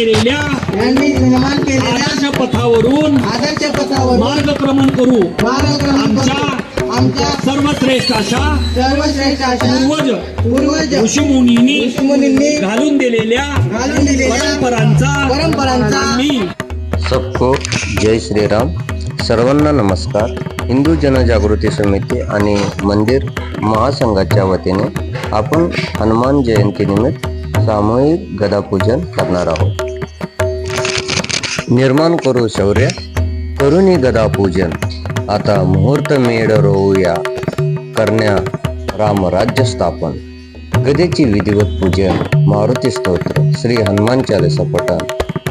केलेल्या आदर्श पथावरून मार्गक्रमण करू. आमच्या सर्वश्रेष्ठ अशा पूर्वज ऋषीमुनींनी घालून दिलेल्या परंपरांचा मी. सबको जय श्रीराम. सर्वांना नमस्कार. हिंदू जनजागृती समिती आणि मंदिर महासंघाच्या वतीने आपण हनुमान जयंतीनिमित्त सामूहिक गदापूजन करणार आहोत. निर्माण करू शौर्य, करुणी गदापूजन. आता मुहूर्त मेढ रोवूया, करण्या रामराज्य स्थापन. गदेची विधिवत पूजन, मारुती स्तोत्र, श्री हनुमान चालीसा पठण,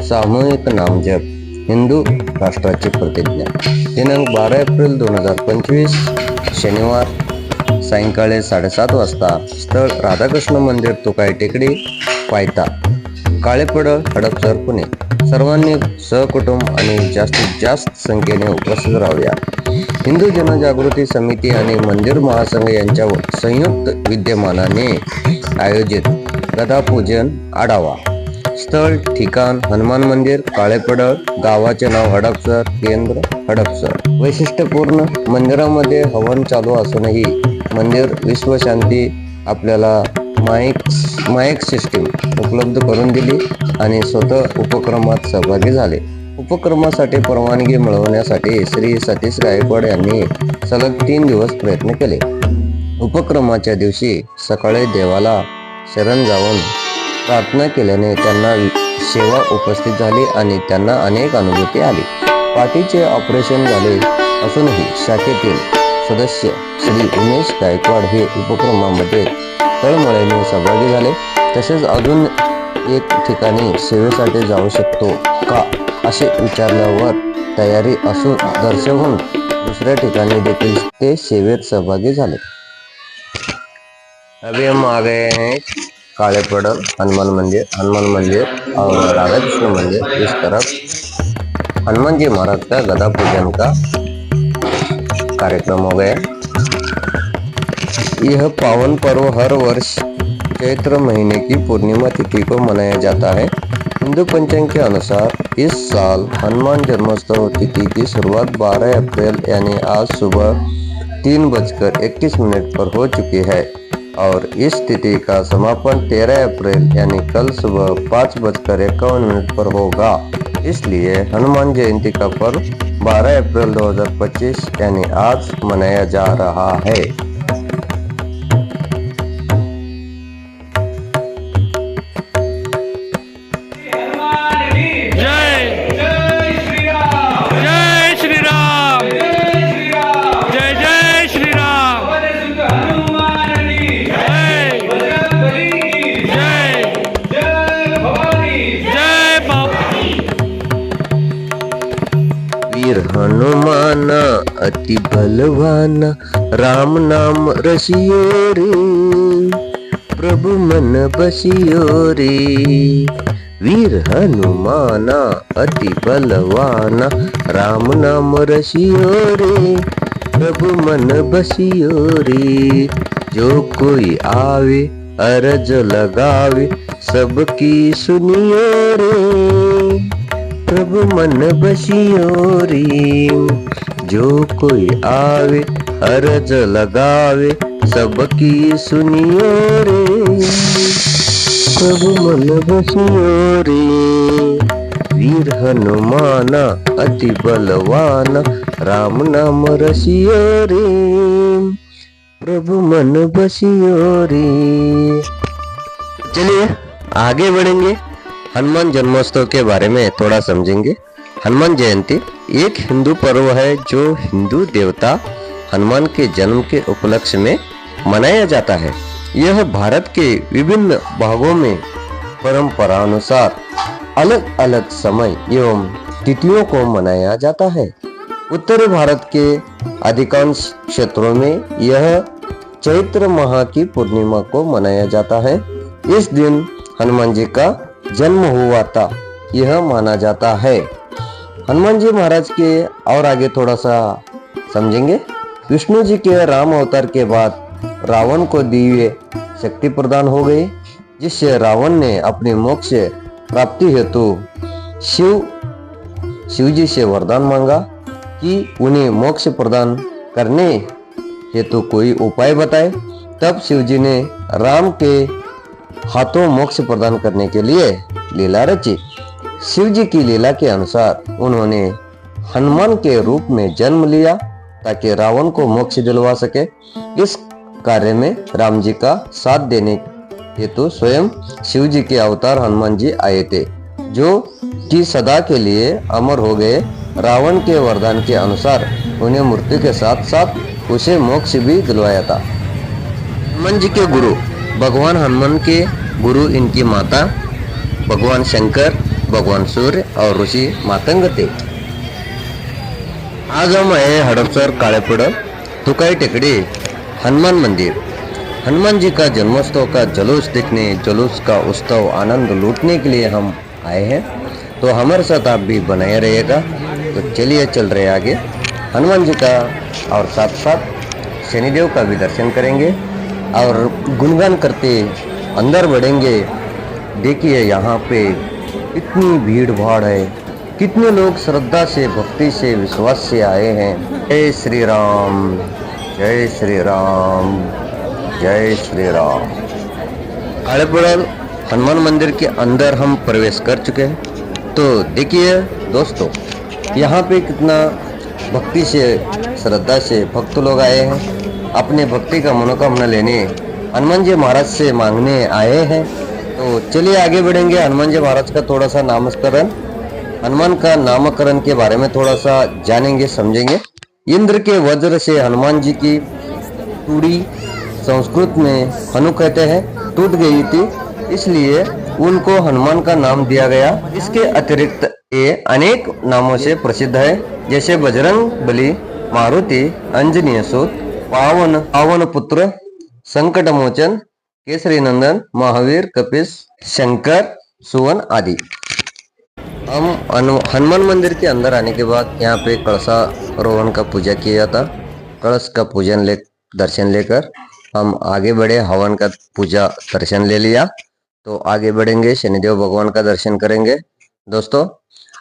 सामूहिक नामजप. हिंदू राष्ट्राची प्रतिज्ञा. दिनांक 12 एप्रिल 2025 शनिवार सायंकाळी 7:30 वाजता. स्थळ राधाकृष्ण मंदिर, तुकाई टेकडी, पायथा, काळेपडळ, हडपसर, पुणे. सर्वांनी सहकुटुंब आणि जास्तीत जास्त संख्येने उपस्थित राहूया. हिंदू जनजागृती समिती आणि मंदिर महासंघ यांच्या संयुक्त विद्यमानाने आयोजित गदापूजन आढावा. स्थळ ठिकाण हनुमान मंदिर, काळेपडळ. गावाचे नाव हडपसर, केंद्र हडपसर. वैशिष्ट्यपूर्ण मंदिरामध्ये हवन चालू असूनही मंदिर विश्वशांती आपल्याला माईक सिस्टीम उपलब्ध करून दिली आणि स्वतः उपक्रमात सहभागी झाले. उपक्रमासाठी परवानगी मिळवण्यासाठी श्री सतीश गायकवाड यांनी सलग 3 दिवस प्रयत्न केले. उपक्रमाच्या दिवशी सकाळी देवाला शरण जाऊन प्रार्थना केल्याने त्यांना सेवा उपस्थित झाली आणि त्यांना अनेक अनुभूती आली. पाठीचे ऑपरेशन झाले असूनही शाखेतील सदस्य श्री उमेश गायकवाड हे उपक्रमामध्ये तळमळीने सहभागी झाले. तसेच अजून एक ठिकाणी सेवेसाठी जाऊ शकतो का असे विचारल्यावर तयारी असू दर्शवून दुसऱ्या ठिकाणी देखील ते सेवेत सहभागी झाले. अभी हम आ गए हैं कालेपड़ल हनुमान मंदिर और राधा कृष्ण मंदिर. इस तरफ हनुमान जी महाराज का गदा पूजन का कार्यक्रम हो गया. यह पावन पर्व हर वर्ष चैत्र महीने की पूर्णिमा तिथि को मनाया जाता है. हिंदू पंचांग के अनुसार इस साल हनुमान जन्मोत्सव तिथि की शुरुआत 12 अप्रैल यानी आज सुबह 3:31 पर हो चुकी है और इस तिथि का समापन 13 अप्रैल यानी कल सुबह 5:51 पर होगा. इसलिए हनुमान जयंती का पर्व 12 अप्रैल 2025 यानी आज मनाया जा रहा है. वीर हनुमान अति बलवान, राम नाम रसियो रे, प्रभु मन बसियो रे. वीर हनुमान अति बलवान, राम नाम रसियो रे, प्रभु मन बसियो रे. जो कोई आवे अरज लगावे, सबकी सुनियो रे, प्रभु मन बसियो रे. जो कोई आवे अरज लगावे, सबकी सुनियो रे, प्रभु मन बसियो रे. वीर हनुमान अति बलवान, राम नाम रसियो रे, प्रभु मन बसियो रे. चलिए आगे बढ़ेंगे. हनुमान जन्मोत्सव के बारे में थोड़ा समझेंगे. हनुमान जयंती एक हिंदू पर्व है जो हिंदू देवता हनुमान के जन्म के उपलक्ष्य में मनाया जाता है. यह भारत के विभिन्न भागों में परंपरानुसार अलग अलग समय एवं तिथियों को मनाया जाता है. उत्तरी भारत के अधिकांश क्षेत्रों में यह चैत्र माह की पूर्णिमा को मनाया जाता है. इस दिन हनुमान जी का जन्म हुआ था यह माना जाता है. हनुमान जी महाराज के और आगे थोड़ा सा समझेंगे. विष्णु जी के राम अवतार के बाद रावण को दिव्य शक्ति प्रदान हो गई, जिससे रावण ने अपनी मोक्ष प्राप्ति हेतु शिव जी से वरदान मांगा कि उन्हें मोक्ष प्रदान करने हेतु कोई उपाय बताए। तब शिव जी ने राम के हाथों मोक्ष प्रदान करने के लिए लीला रची। शिव जी की लीला के अनुसार उन्होंने हनुमान के रूप में जन्म लिया ताकि रावण को मोक्ष दिलवा सके। इस कार्य में राम जी का साथ देने हेतु स्वयं शिव जी के अवतार हनुमान जी आए थे, जो कि सदा के लिए अमर हो गए। रावण के वरदान के अनुसार उन्हें मृत्यु के साथ साथ उसे मोक्ष भी दिलवाया था। हनुमान जी के गुरु भगवान हनुमान के गुरु इनकी माता भगवान शंकर, भगवान सूर्य और ऋषि मातंग थे। आज हम आए हड़पसर कालेपड़ तुकाई टेकड़ी हनुमान मंदिर। हनुमान जी का जन्मोत्सव का जुलूस देखने, जुलूस का उत्सव आनंद लूटने के लिए हम आए हैं। तो हमारे साथ आप भी बनाए रहिएगा। तो चलिए चल रहे आगे हनुमान जी का, और साथ साथ शनिदेव का भी दर्शन करेंगे और गुणगान करते अंदर बढ़ेंगे। देखिए यहाँ पे इतनी भीड़ भाड़ है, कितने लोग श्रद्धा से, भक्ति से, विश्वास से आए हैं। जय श्री राम, जय श्री राम, जय श्री राम। कालेपड़ल हनुमान मंदिर के अंदर हम प्रवेश कर चुके हैं। तो देखिए दोस्तों, यहाँ पे कितना भक्ति से, श्रद्धा से भक्त लोग आए हैं, अपने भक्ति का मनोकामना लेने हनुमान जी महाराज से मांगने आए हैं। तो चलिए आगे बढ़ेंगे। हनुमान जी महाराज का थोड़ा सा नामकरण, हनुमान का नामकरण के बारे में थोड़ा सा जानेंगे, समझेंगे। इंद्र के वज्र से हनुमान जी की टूड़ी, संस्कृत में हनु कहते हैं, टूट गई थी, इसलिए उनको हनुमान का नाम दिया गया। इसके अतिरिक्त ये अनेक नामों से प्रसिद्ध है, जैसे बजरंग बली, मारुति, अंजनीय सूत, पावन पुत्र, संकट मोचन, केसरी नंदन, महावीर, कपीस, शंकर, सुवन आदि। हम हनुमान मंदिर के अंदर आने के बाद यहाँ पे कलशारोहण का पूजा किया जाता। कलश का पूजन दर्शन लेकर हम आगे बढ़े। हवन का पूजा दर्शन ले लिया, तो आगे बढ़ेंगे, शनिदेव भगवान का दर्शन करेंगे। दोस्तों,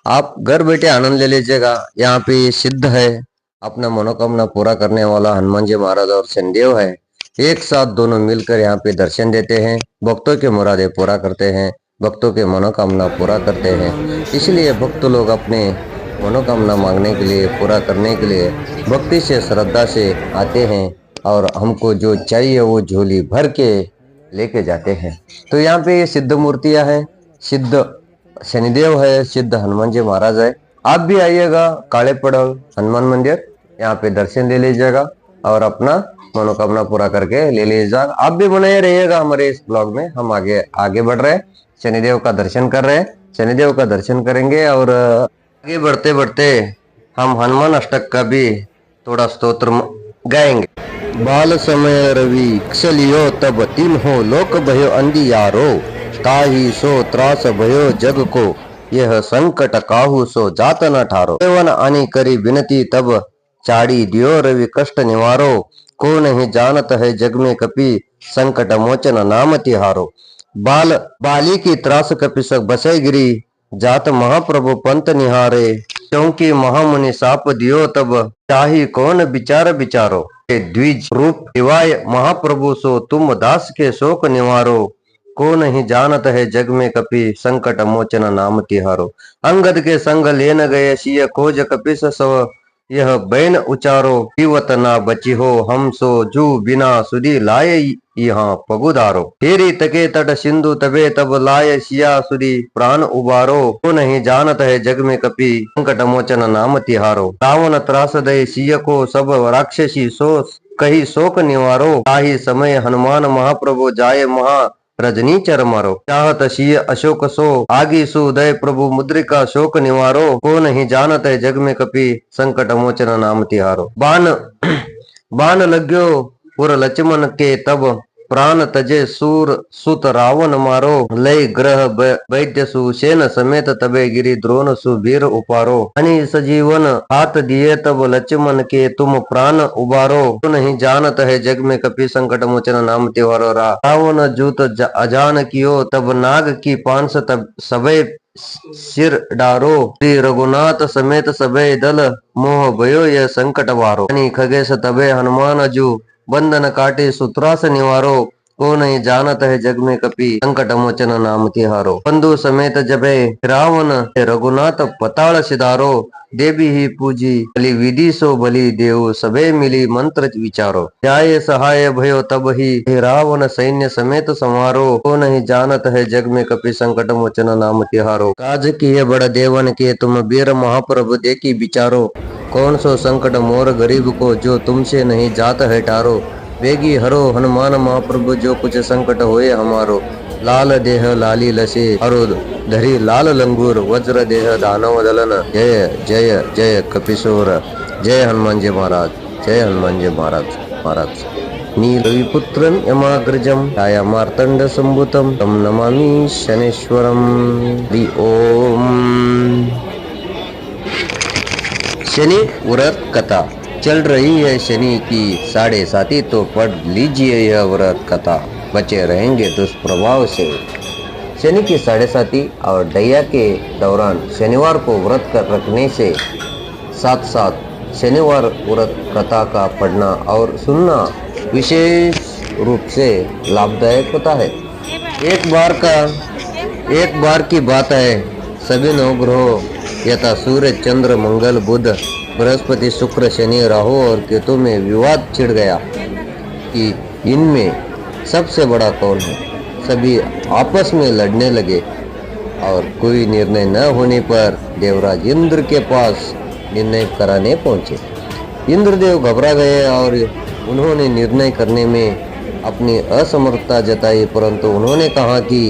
आप घर बैठे आनंद ले लीजिएगा। यहाँ पे सिद्ध है, अपना मनोकामना पूरा करने वाला हनुमान जी महाराज और शनिदेव है। एक साथ दोनों मिलकर यहाँ पे दर्शन देते हैं, भक्तों के मुरादे पूरा करते हैं, भक्तों के मनोकामना पूरा करते हैं। इसलिए भक्त लोग अपने मनोकामना मांगने के लिए, पूरा करने के लिए भक्ति से, श्रद्धा से आते हैं और हमको जो चाहिए वो झोली भर के लेके जाते हैं। तो यहाँ पे ये सिद्ध मूर्तियां हैं, सिद्ध शनिदेव है, सिद्ध हनुमान जी महाराज है। आप भी आइएगा कालेपड़ हनुमान मंदिर, यहाँ पे दर्शन ले लीजिएगा और अपना मनोकामना पूरा करके ले लीजिएगा। आप भी बने रहिएगा हमारे इस ब्लॉग में। हम आगे बढ़ रहे हैं, शनिदेव का दर्शन कर रहे हैं, शनिदेव का दर्शन करेंगे और आगे बढ़ते बढ़ते हम हनुमान अष्टक का भी थोड़ा स्तोत्र गाएंगे। बाल समय रवि क्षलियो तब तीन हो, लोक भयो अंधियारो, ताही सो त्रास भयो जग को, यह संकट काहू सो जात न ठारो। सेवन आनी करी बिनती तब चाड़ी दियो रवि कष्ट निवारो, को नहीं जानत है जग में कपि संकट मोचन नाम तिहारो। बाली की त्रास कपिसक बसे गिरी, जात महाप्रभु पंत निहारे, क्योंकि महामुनि साप दियो तब चाही कौन विचार विचारो। द्विज रूप दिवाय महाप्रभु सो तुम दास के शोक निवारो, को नहीं जानत है जग में कपि संकट मोचन नाम तिहारो। अंगद के संग लेन गए सिय खोज कपिस सव, यह बैन उचारो पीवत ना बची हो, हम सो जू बिना सुधी लाए यहाँ पगुदारो। फेरी तके तट सिंधु तबे तब लाए सिया सुधी प्राण उबारो, को नहीं जानत है जग में कपि संकट मोचन नाम तिहारो। रावण त्रास दय सिय को सब राक्षसी सो कही शोक निवारो, ताही समय हनुमान महाप्रभु जाए महा रजनी चर मारो। चाहत सिय अशोक सो आगी सुदय प्रभु मुद्रिका शोक निवारो, को नहीं जानत है जग में कपि संकट मोचन नाम तिहारो। बाण लाग्यो पुर लक्ष्मण के तब प्राण तजे सूर सुत रावण मारो लय ग्रह वैद्य सुसेन समेत तबे गिरी द्रोण सुबीर उपारो अनि सजीवन हाथ दिए तब लक्ष्मण के तुम प्राण उबारो तो नहीं जानत है जग में कपि संकट मोचन नाम त्योहारो रावण जूत अजान कियो तब नाग की पांस तब सबे सिर डारो श्री रघुनाथ समेत सबे दल मोह भयो यह संकट वारो खगेश तबे हनुमान जू बंधन काटे सूत्रास निवारो को नहीं जानत है जग में कपि संकट मोचन नाम तिहारो बंधु समेत जबे रावण रघुनाथ पताल सिधारो देवी ही पूजी बलि विधि सो बलि देव सबे मिली मंत्र विचारो जाय सहाय भयो तब ही रावण सैन्य समेत संवारो को नहीं जानत है जग में कपि संकट मोचन नाम तिहारो काज किए बड़ देवन के तुम वीर महाप्रभु देखी विचारो कौन सो संकट मोर गरीब को जो तुमसे नहीं जात है टारो वेगी हरो हनुमान महाप्रभु जो कुछ संकट होए हमारो लाल देह लाली लसे हरो धरी लाल लंगूर वज्र देह दानव दलन जय जय जय कपिशोर जय हनुमान जी महाराज जय हनुमान जी महाराज नीलविपुत्रं यमाग्रजं छाया मार्तंड संभूतं तं नमामि शनेश्वरं हरि ओम। शनि व्रत कथा चल रही है शनि की 7.5 तो पढ़ लीजिए यह व्रत कथा बचे रहेंगे दुष्प्रभाव से। शनि की 7.5 और दैया के दौरान शनिवार को व्रत कर रखने से साथ साथ शनिवार व्रत कथा का पढ़ना और सुनना विशेष रूप से लाभदायक होता है। एक बार की बात है, सभी नवग्रहों यथा सूर्य चंद्र मंगल बुध बृहस्पति शुक्र शनि राहु और केतु में विवाद छिड़ गया कि इनमें सबसे बड़ा कौन है। सभी आपस में लड़ने लगे और कोई निर्णय न होने पर देवराज इंद्र के पास निर्णय कराने पहुंचे। इंद्रदेव घबरा गए और उन्होंने निर्णय करने में अपनी असमर्थता जताई, परंतु उन्होंने कहा कि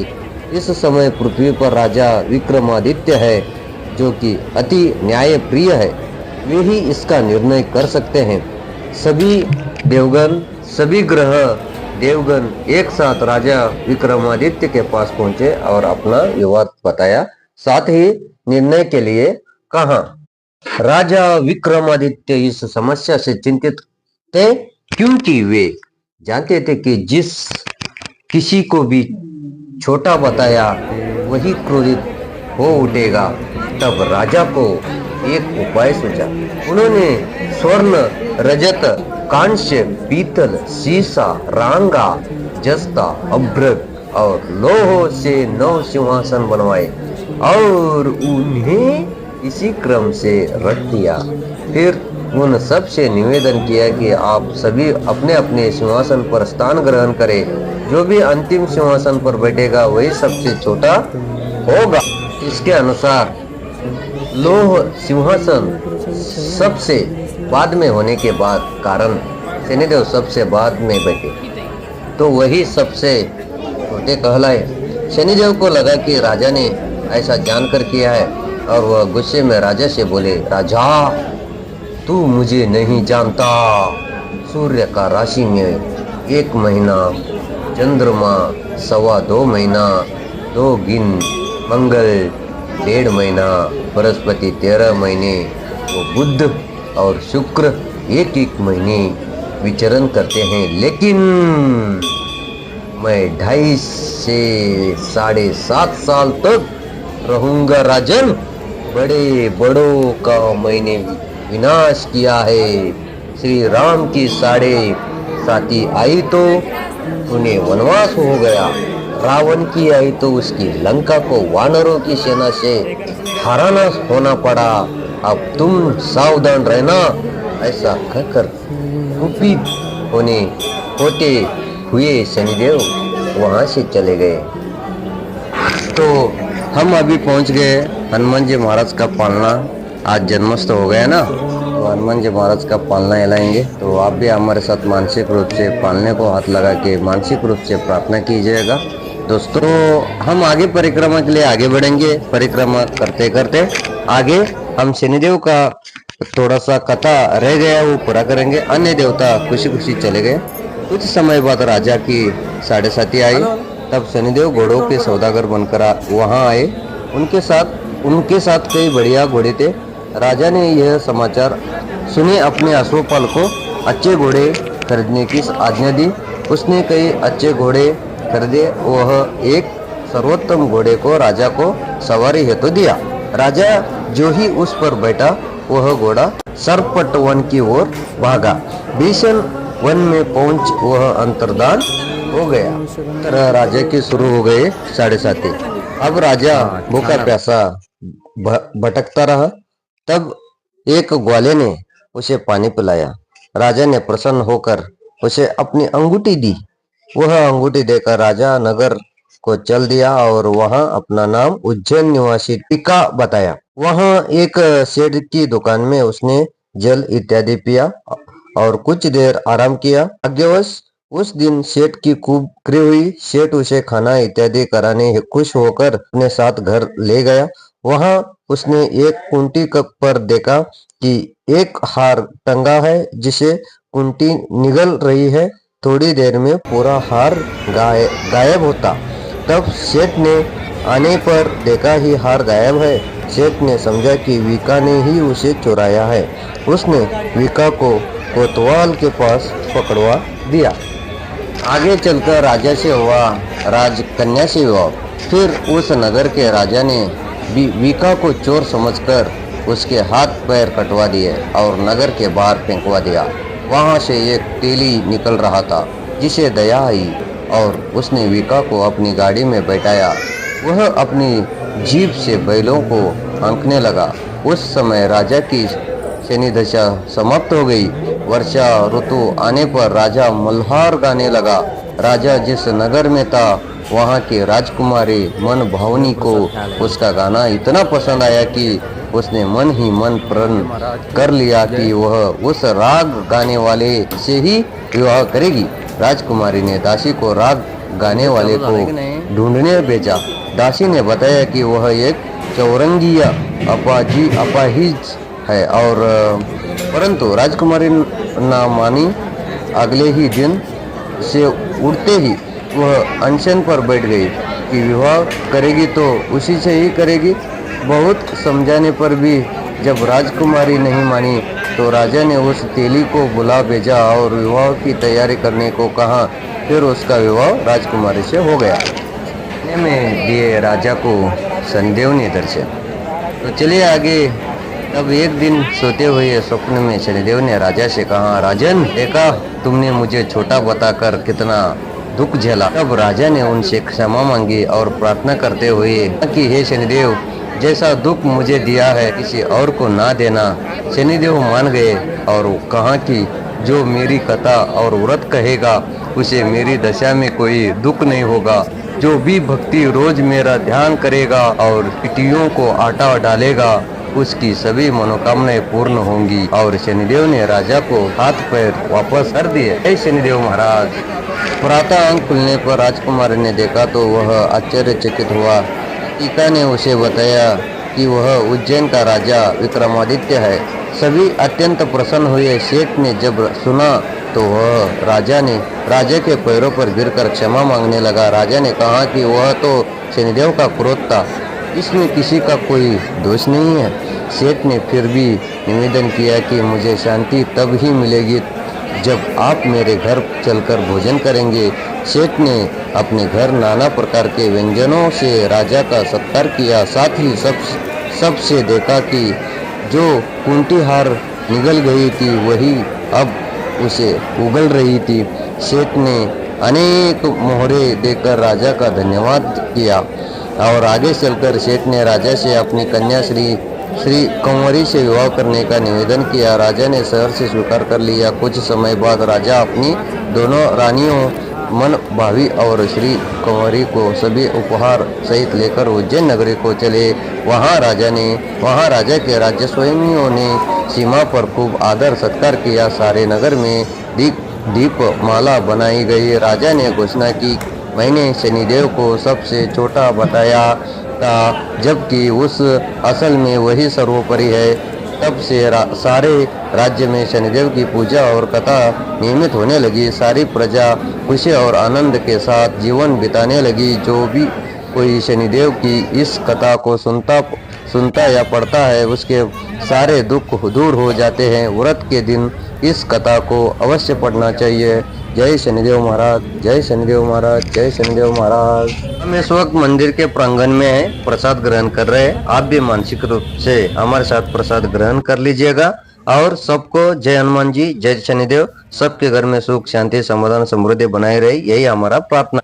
इस समय पृथ्वी पर राजा विक्रमादित्य है जो कि अति न्याय प्रिय है, वे ही इसका निर्णय कर सकते हैं। सभी ग्रह देवगण एक साथ राजा विक्रमादित्य के पास पहुंचे और अपना विवाद बताया, साथ ही निर्णय के लिए कहा। राजा विक्रमादित्य इस समस्या से चिंतित थे क्योंकि वे जानते थे कि जिस किसी को भी छोटा बताया वही क्रोधित हो उठेगा। तब राजा को एक उपाय सूझा। उन्होंने स्वर्ण रजत कांस्य पीतल सीसा रांगा जस्ता अभ्रक और लोह से 9 सिंहासन बनवाए और उन्हें इसी क्रम से रख दिया। फिर उन सब से निवेदन किया कि आप सभी अपने अपने सिंहासन पर स्थान ग्रहण करें। जो भी अंतिम सिंहासन पर बैठेगा वही सबसे छोटा होगा। इसके अनुसार लोह सिंहासन सबसे बाद में होने के बाद कारण शनिदेव सबसे बाद में बैठे तो वही सबसे छोटे कहलाए। शनिदेव को लगा कि राजा ने ऐसा जानकर किया है और वह गुस्से में राजा से बोले, राजा तू मुझे नहीं जानता। सूर्य का राशि में 1 महीना, चंद्रमा 2.25 महीना, 2 गिन, मंगल 1.5 महीना, बृहस्पति 13 महीने, वो बुध और शुक्र 1 महीने विचरण करते हैं। लेकिन मैं 2.5 से 7.5 साल तक रहूंगा राजन। बड़े बड़ों का मैंने विनाश किया है। श्री राम की 7.5 आई तो उन्हें वनवास हो गया। रावण की आई तो उसकी लंका को वानरों की सेना से हराना होना पड़ा। अब तुम सावधान रहना। ऐसा कहकर कुपित होते हुए शनिदेव वहां से चले गए। तो हम अभी पहुंच गए हनुमान जी महाराज का पालना। आज जन्मोत्सव हो गया ना, तो हनुमान जी महाराज का पालना हिलाएंगे। तो आप भी हमारे साथ मानसिक रूप से पालने को हाथ लगा के मानसिक रूप से प्रार्थना कीजिएगा। दोस्तों हम आगे परिक्रमा के लिए आगे बढ़ेंगे। परिक्रमा करते करते आगे हम शनिदेव का थोड़ा सा कथा रह गया वो पूरा करेंगे। अन्य देवता खुशी खुशी चले गए। कुछ समय बाद राजा की साढ़े आई। तब शनिदेव घोड़ों के सौदागर बनकर वहां आए। उनके साथ कई बढ़िया घोड़े थे। राजा ने यह समाचार सुने अपने अश्वपाल को अच्छे घोड़े खरीदने की आज्ञा दी। उसने कई अच्छे घोड़े खरीदे। वह एक सर्वोत्तम घोड़े को राजा को सवारी हेतु दिया। राजा जो ही उस पर बैठा, वह घोड़ा सर्पट वन की ओर भागा। भीषण वन में पहुंच वह अंतर्धान हो गया। तरह राजा के शुरू हो गए 7.5। अब राजा भूखा प्यासा भटकता रहा। तब एक ग्वाले ने उसे पानी पिलाया। राजा ने प्रसन्न होकर उसे अपनी अंगूठी दी। वह अंगूठी देकर राजा नगर को चल दिया और वहां अपना नाम उज्जैन निवासी टीका बताया। वहां एक सेठ की दुकान में उसने जल इत्यादि पिया और कुछ देर आराम किया। भाग्यवश उस दिन सेठ की खूब बिक्री हुई। सेठ उसे खाना इत्यादि कराने खुश होकर अपने साथ घर ले गया। वहां उसने एक कुंटी पर देखा कि एक हार टंगा है, जिसे कुंटी निगल रही है। थोड़ी देर में पूरा हार गायब होता। तब सेठ ने आने पर देखा ही हार गायब है। सेठ ने समझा कि वीका ने ही उसे चुराया है। उसने वीका को कोतवाल के पास पकड़वा दिया। आगे चलकर राजा से हुआ राजकन्या से विवाह। फिर उस नगर के राजा ने वीका को चोर समझकर उसके हाथ पैर कटवा दिए और नगर के बाहर फेंकवा दिया। वहां से एक तेली निकल रहा था, जिसे दया आई और उसने वीका को अपनी गाड़ी में बैठाया। वह अपनी जीभ से बैलों को हाँकने लगा। उस समय राजा की शनि दशा समाप्त हो गई। वर्षा ऋतु आने पर राजा मल्हार गाने लगा। राजा जिस नगर में था, वहाँ की राजकुमारी मन भावनी को उसका गाना इतना पसंद आया कि उसने मन ही मन प्रण कर लिया कि वह उस राग गाने वाले से ही विवाह करेगी। राजकुमारी ने दासी को राग गाने वाले को ढूंढने भेजा। दासी ने बताया कि वह एक चौरंगिया अपाहिज है और परंतु राजकुमारी ना मानी। अगले ही दिन से उठते ही वह अनशन पर बैठ गई कि विवाह करेगी तो उसी से ही करेगी। बहुत समझाने पर भी जब राजकुमारी नहीं मानी तो राजा ने उस तेली को बुला भेजा और विवाह की तैयारी करने को कहा। फिर उसका विवाह राजकुमारी से हो गया। में दिए राजा को शनिदेव ने दर्शन। तो चलिए आगे। तब एक दिन सोते हुए स्वप्न में शनिदेव ने राजा से कहा, राजन, देखा तुमने मुझे छोटा बताकर कितना दुख झेला। तब राजा ने उनसे क्षमा मांगी और प्रार्थना करते हुए कि हे शनिदेव, जैसा दुख मुझे दिया है किसी और को ना देना। शनिदेव मान गए और कहा कि जो मेरी कथा और व्रत कहेगा उसे मेरी दशा में कोई दुख नहीं होगा। जो भी भक्ति रोज मेरा ध्यान करेगा और पिटियों को आटा डालेगा, उसकी सभी मनोकामनाएं पूर्ण होंगी। और शनिदेव ने राजा को हाथ पैर वापस कर दिए। हे शनिदेव महाराज। प्रातः आंख खुलने पर राजकुमार ने देखा तो वह आश्चर्यचकित हुआ। टीका ने उसे बताया कि वह उज्जैन का राजा विक्रमादित्य है। सभी अत्यंत प्रसन्न हुए। सेठ ने जब सुना तो वह राजा के पैरों पर गिरकर क्षमा मांगने लगा। राजा ने कहा कि वह तो शनिदेव का क्रोध था, इसमें किसी का कोई दोष नहीं है। सेठ ने फिर भी निवेदन किया कि मुझे शांति तब ही मिलेगी जब आप मेरे घर चलकर भोजन करेंगे। सेठ ने अपने घर नाना प्रकार के व्यंजनों से राजा का सत्कार किया। साथ ही सबसे देखा कि जो कुंटी हार निगल गई थी वही अब उसे उगल रही थी। सेठ ने अनेक मोहरे देकर राजा का धन्यवाद किया और आगे चलकर सेठ ने राजा से अपनी कन्या श्री कंवरी से विवाह करने का निवेदन किया। राजा ने शहर से स्वीकार कर लिया। कुछ समय बाद राजा अपनी दोनों रानियों मन भावी और श्री कंवरी को सभी उपहार सहित लेकर उज्जैन नगरी को चले। वहाँ राजा के राज्य स्वयंनियों ने सीमा पर खूब आदर सत्कार किया। सारे नगर में दीप माला बनाई गई। राजा ने घोषणा की, मैंने शनिदेव को सबसे छोटा बताया था, जबकि उस असल में वही सर्वोपरि है। तब से सारे राज्य में शनिदेव की पूजा और कथा नियमित होने लगी। सारी प्रजा खुशी और आनंद के साथ जीवन बिताने लगी। जो भी कोई शनिदेव की इस कथा को सुनता या पढ़ता है उसके सारे दुख दूर हो जाते हैं। व्रत के दिन इस कथा को अवश्य पढ़ना चाहिए। जय शनिदेव महाराज, जय शनिदेव महाराज, जय शनिदेव महाराज। हम इस वक्त मंदिर के प्रांगण में हैं, प्रसाद ग्रहण कर रहे हैं। आप भी मानसिक रूप से हमारे साथ प्रसाद ग्रहण कर लीजिएगा। और सबको जय हनुमान जी, जय शनिदेव। सबके घर में सुख शांति समाधान समृद्धि बनाए रहे, यही हमारा प्रार्थना।